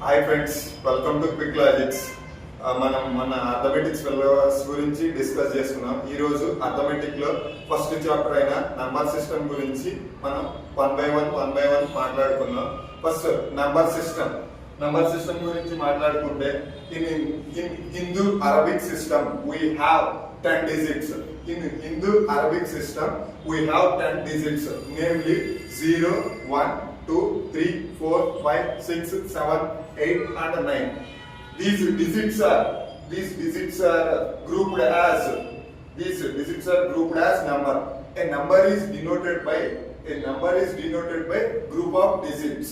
Hi friends, welcome to quick logics. మనం మన అథమెటిక్స్ syllabus గురించి డిస్కస్ చేసుకున్నాం. ఈ రోజు అథమెటిక్ లో ఫస్ట్ చాప్టర్ అయిన నంబర్ సిస్టమ్ గురించి మనం వన్ బై వన్ మాట్లాడుకున్నాం. ఫస్ట్ నంబర్ సిస్టమ్ గురించి మాట్లాడుకుంటే in Hindu Arabic system we have 10 digits. In Hindu Arabic system, we have 10 digits, namely 0, 1, 2, 3, 4, 5, 6, 7, 8, and 9. These digits are grouped as number. A number is denoted by group of digits.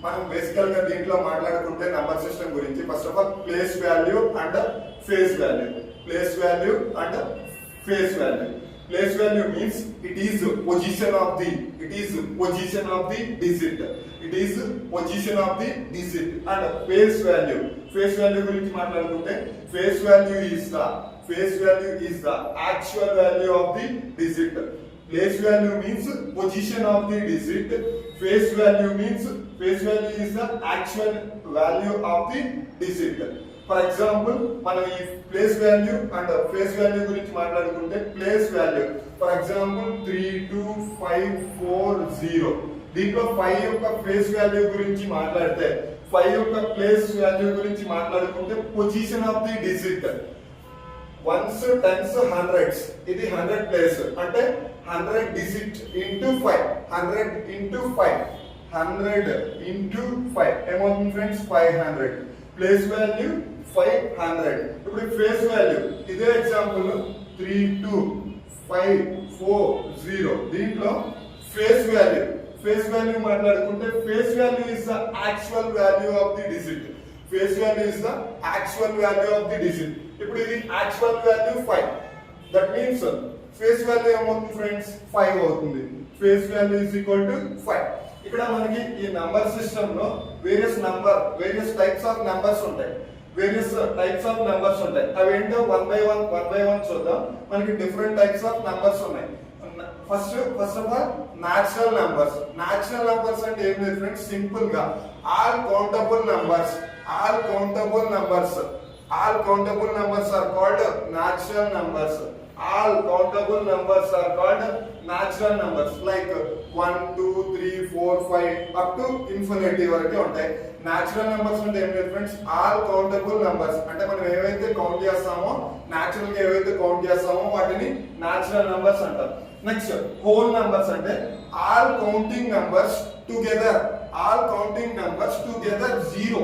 మనం బేసికల్ గా దీంట్లో మాట్లాడుకుంటే number system గురించి first of all place value and face value. Place value means it is position of the digit. And face value గురించి మాట్లాడుకుంటే face value is the actual value of the digit. Place value means position of the digit. Face value is the actual value of the digit. For example, మనం ఈ place value and face value గురించి మాట్లాడుకుంటే place value for example 32540. దీంట్లో 5 యొక్క face value గురించి మాట్లాడితే 5 యొక్క place value గురించి మాట్లాడుకుంటే position of the digit. Ones, tens, hundreds, ఇది 100 ప్లేస్ అంటే 100 డిజిట్ ఇంటూ 5. 100 ఇంటూ 5 ఏమవుతుంది ఫ్రెండ్స్? 500. Place value 500. ఇప్పుడు ఫేస్ వాల్యూ ఇదే ఎగ్జాంపుల్ 32540. దీంట్లో ఫేస్ వాల్యూ మాట్లాడుకుంటే face value is the actual value of the digit. ఇప్పుడు ఇది actual value 5. That means face value ఏమవుతుంది ఫ్రెండ్స్? 5 అవుతుంది. Face value is equal to 5. ఇక్కడ మనకి ఈ నంబర్ సిస్టమ్ లో వేరియస్ టైప్స్ ఆఫ్ నంబర్స్ ఉంటాయి. అవి ఏంటో వన్ బై వన్ చూద్దాం. మనకి డిఫరెంట్ టైప్స్ ఆఫ్ నంబర్స్ ఉన్నాయి. First of all natural numbers అంటే ఏం లేదు ఫ్రెండ్స్, సింపుల్ గా all countable numbers are called natural numbers. All countable numbers are called natural numbers, like 1, 2, 3, 4, 5 up to infinity వరకు ఉంటాయి. Natural numbers అంటే ఏం లేదు ఫ్రెండ్స్, ఆల్ కౌంటబుల్ నంబర్స్ అంటే మనం ఏవైతే కౌంట్ చేస్తామో, న్యాచురల్ గా ఏవైతే కౌంట్ చేస్తామో వాటిని న్యాచురల్ నంబర్స్ అంటారు. నెక్స్ట్ హోల్ నంబర్స్ అంటే all counting numbers together zero.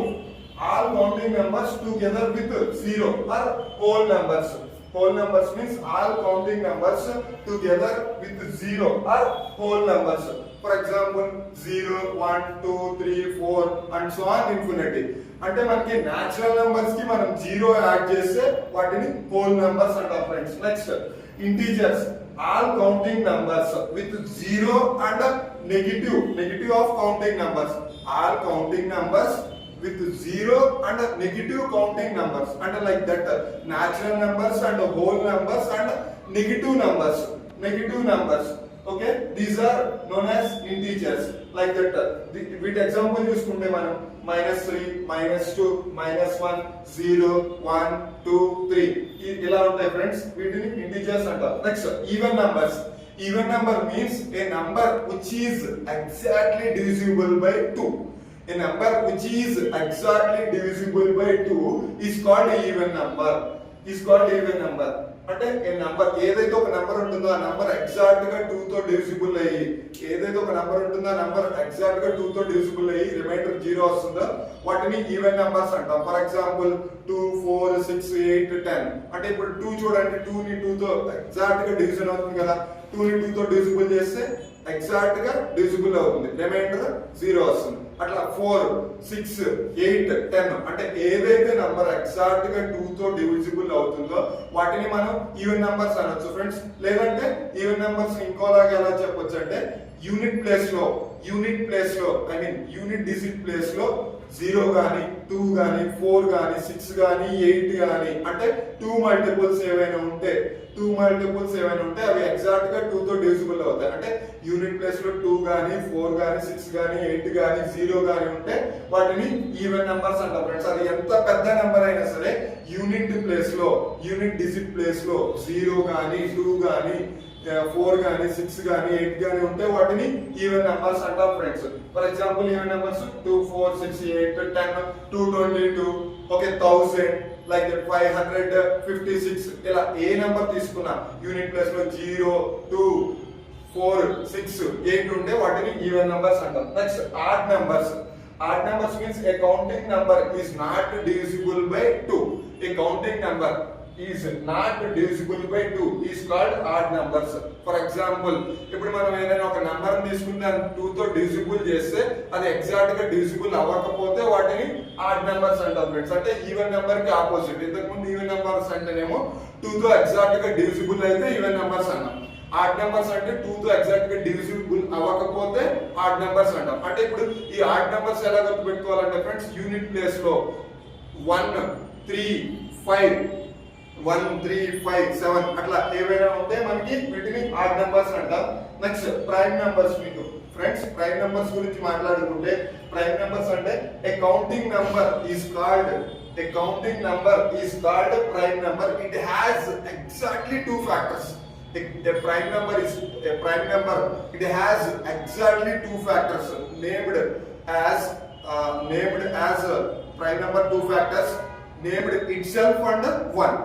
All counting numbers together with zero are whole numbers. Whole numbers means all counting numbers together with zero are whole numbers. For example 0, 1, 2, 3, 4 and so on infinity. అంటే మనకి natural numbers కి మనం zero add చేస్తే వాటిని whole numbers అంటాం friends. Next integers, all counting numbers with zero and negative of counting numbers. All counting numbers with zero and negative counting numbers, and like that natural numbers and whole numbers and negative numbers. Okay, these are known as integers. Like that with example చూసుకుంటే మనం -3, -2, -1, 0, 1, 2, 3 ఇలా ఉంటాయి friends. వీటిని integers అంటారు. Next even number means a number which is exactly divisible by 2. A number which is exactly divisible by 2 is called even number. అంటే ఏ number ఏదైతే ఒక number ఉంటుందో ఆ నంబర్ ఎగ్జాక్ట్ గా 2 తో డివిజిబుల్ అయ్యి రిమైండర్ 0 వస్తుందో వాటిని ఈవెన్ నంబర్స్ అంటాం. ఫర్ ఎగ్జాంపుల్ 2, 4, 6, 8, 10 అంటే ఇప్పుడు 2 చూడండి, 2 ని 2 తో ఎగ్జాక్ట్ గా డివిజన్ అవుతుంది కదా. 2 ని 2 తో డివిజిబుల్ చేస్తే ఎగ్జాక్ట్ గా డివిజిబుల్ అవుతుంది, రిమైండర్ 0 వస్తుంది. అట్లా 4, 6, 8, 10 అంటే ఏదైతే నంబర్ ఎగ్జాక్ట్ గా 2 తో డివిజిబుల్ అవుతుందో వాటిని మనం ఈవెన్ నంబర్స్ అనొచ్చు ఫ్రెండ్స్. లేదంటే ఈవెన్ నంబర్స్ ఇంకోలాగా ఎలా చెప్పొచ్చు అంటే యూనిట్ ప్లేస్ లో I mean unit digit place లో 0 గానీ 2 గానీ 4 గానీ 6 గానీ 8 గానీ అంటే 2 మల్టిపుల్స్ ఏవైనా ఉంటే అవి ఎగ్జాక్ట్ గా 2 తో డివిజిబుల్ ఫుల్ అవుతాయి. అంటే యూనిట్ ప్లేస్ లో 2 గానీ 4 గానీ 6 గానీ 8 గానీ 0 గానీ ఉంటే వాటిని ఈవెన్ నెంబర్స్ అంటాం ఫ్రెండ్స్. అది ఎంత పెద్ద నెంబర్ అయినా సరే యూనిట్ ప్లేస్ లో, యూనిట్ డిజిట్ ప్లేస్ లో 0 గానీ 2 గానీ 4 గానీ 6 గానీ 8 గానీ ఉంటే వాటిని ఈవెన్ నెంబర్స్ అంటాం friends. For example even numbers 2 4 6 8 10 222 okay 1000 like 556 ఇలా ఏ నెంబర్ తీసుకున్నా యూనిట్ ప్లేస్ లో 0 2 4 6 8 ఉంటే వాటిని ఈవెన్ నెంబర్స్ అంటాం. Next odd numbers. Odd numbers means a counting number is not divisible by 2. A counting number is not divisible by 2 is called odd numbers. For example, ఇప్పుడు మనం ఏదైనా ఒక number తీసుకుని దాన్ని 2 తో డివిజిబుల్ చేస్తే అది ఎగ్జాక్ట్ గా డివిజిబుల్ అవ్వకపోతే వాటిని ఆడ్ నెంబర్స్ అంటాం ఫ్రెండ్స్. అంటే ఈవెన్ నెంబర్ కి ఆపోజిట్. ఇంతకు ముందు ఈవెన్ నెంబర్స్ అంటేనేమో 2 తో ఎగ్జాక్ట్ గా డివిజిబుల్ అయితే ఈవెన్ నెంబర్స్ అన్నాం. ఆడ్ నెంబర్స్ అంటే 2 తో ఎగ్జాక్ట్ గా డివిజిబుల్ అవ్వకపోతే ఆడ్ నెంబర్స్ అంటాం. అంటే ఇప్పుడు ఈ ఆడ్ నెంబర్స్ ఎలా గుర్తుపెట్టుకోవాలంటే ఫ్రెండ్స్ యూనిట్ ప్లేస్ లో 1 3 5 1 3 5 7 అట్లా ఏవైనా ఉంటే మనకి వీటిని ఆడ్ నెంబర్స్ అంటాం. Next prime numbers. మీకు ఫ్రెండ్స్ ప్రైమ్ నెంబర్స్ గురించి మాట్లాడుకుంటే ప్రైమ్ నెంబర్స్ అంటే a counting number is called prime number. It has exactly two factors. A prime number is a prime number. It has exactly two factors named as prime number two factors named itself and 1.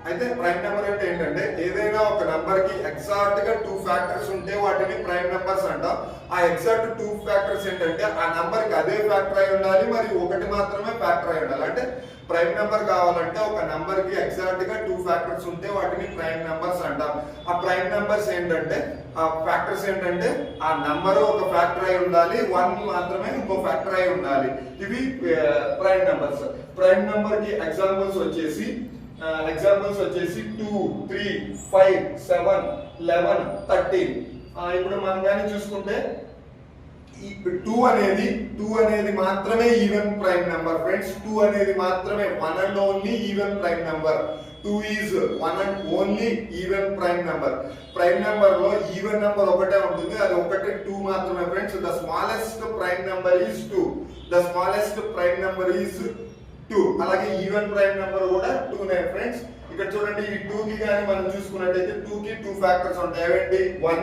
అయితే prime number అంటే ఏంటంటే ఏదైనా ఒక number కి exact గా 2 factors ఉంటే వాటిని prime numbers అంటాం. ఆ ఎగ్జాక్ట్ 2 ఫ్యాక్టర్స్ ఏంటంటే ఆ నంబర్ కి అదే ఫ్యాక్టర్ అయి ఉండాలి మరి ఒకటి మాత్రమే ఫ్యాక్టర్ అయి ఉండాలి. అంటే ప్రైమ్ నెంబర్ కావాలంటే ఒక నంబర్ కి ఎగ్జాక్ట్ గా 2 ఫ్యాక్టర్స్ ఉంటే వాటిని ప్రైమ్ నెంబర్స్ అంటాం. ఆ ప్రైమ్ నెంబర్స్ ఏంటంటే ఆ ఫ్యాక్టర్స్ ఏంటంటే ఆ నంబర్ ఒక ఫ్యాక్టర్ అయి ఉండాలి, 1 మాత్రమే ఇంకో ఫ్యాక్టర్ అయి ఉండాలి. ఇవి ప్రైమ్ నెంబర్స్. ప్రైమ్ నెంబర్ కి ఎగ్జాంపుల్స్ వచ్చేసి 2 3 5 7 11 13. ఇప్పుడు మనం కానీ చూసుకుంటే 2 అనేది మాత్రమే ఈవెన్ ప్రైమ్ నెంబర్ ఫ్రెండ్స్. 2 అనేది మాత్రమే one and only even prime number. 2 is one and only even prime number. Prime number లో ఈవెన్ నెంబర్ ఒకటే ఉంటుంది, అది ఒకటే 2 మాత్రమే friends. The smallest prime number is 2. అలాగే ఈవెన్ ప్రైమ్ నెంబర్ కూడా 2నే ఫ్రెండ్స్. ఇక్కడ చూడండి ఈ 2 కి కానీ మనం చూసుకున్నట్టయితే 2 కి 2 ఫ్యాక్టర్స్ ఉంటాయి. ఏవేంటి 1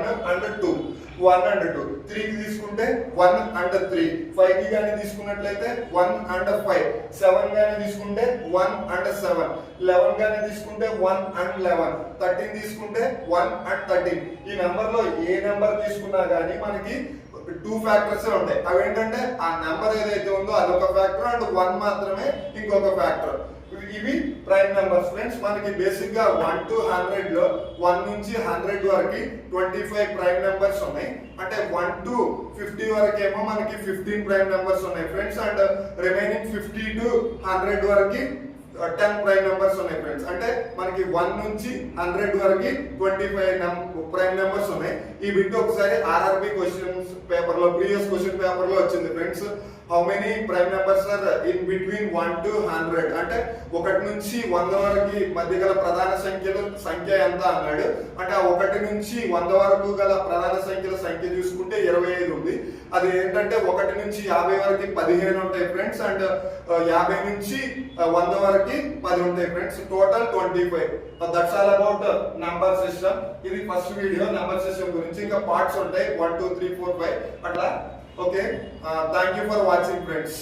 and 2. 3 కి తీసుకుంటే 1 and 3. 5 కి కానీ తీసుకున్నట్లయితే 1 and 5. 7 కానీ తీసుకుంటే 1 and 7. 11 కానీ తీసుకుంటే 1 and 11. 13 తీసుకుంటే 1 and 13. ఈ నెంబర్ లో ఏ నెంబర్ తీసుకున్నా కానీ మనకి 2 ఫ్యాక్టర్స్ ఉంటాయి. అవేంటంటే ఆ నెంబర్ ఏదైతే ఉందో అదొక ఫ్యాక్టర్ అండ్ 1 మాత్రమే ఇంకొక ఫ్యాక్టర్. ఇవి ప్రైమ్ నెంబర్స్ ఫ్రెండ్స్. మనకి బేసిక్ గా 1 to 100 లో 1 నుంచి 100 వరకు 25 ప్రైమ్ నెంబర్స్ ఉన్నాయి. అంటే 1 to 50 వరకు ఏమో మనకి 15 ప్రైమ్ నెంబర్స్ ఉన్నాయి ఫ్రెండ్స్. అండ్ రిమైనింగ్ 50 to 100 వరకు 10 ప్రైమ్ నెంబర్స్ ఉన్నాయి ఫ్రెండ్స్. అంటే మనకి 1 నుంచి 100 వరకు 25 ప్రైమ్ నెంబర్స్ ఉన్నాయి. ఈ బిట్ ఒకసారి ఆర్ఆర్బి క్వశ్చన్స్ పేపర్ లో ప్రీవియస్ క్వశ్చన్ పేపర్ లో వచ్చింది friends. How many prime numbers are in between 1 to 100 అంటే 1 నుంచి 100 వరకు మధ్య గల ప్రధాన సంఖ్య ఎంత అన్నాడు. అంటే ఆ 1 నుంచి 100 వరకు గల ప్రధాన సంఖ్యల సంఖ్య చూసుకుంటే 25 ఉంది. అది ఏంటంటే 1 నుంచి 50 వరకు 15 ఉంటాయి ఫ్రెండ్స్. అండ్ 50 నుంచి 100 వరకు 10 ఉంటాయి friends. Total 25. That's all about number system. ఇది ఫస్ట్ వీడియో నంబర్ సిస్టమ్ గురించి. ఇంకా పార్ట్స్ ఉంటాయి 1 2 3 4 5 అట్లా. Okay, thank you for watching friends.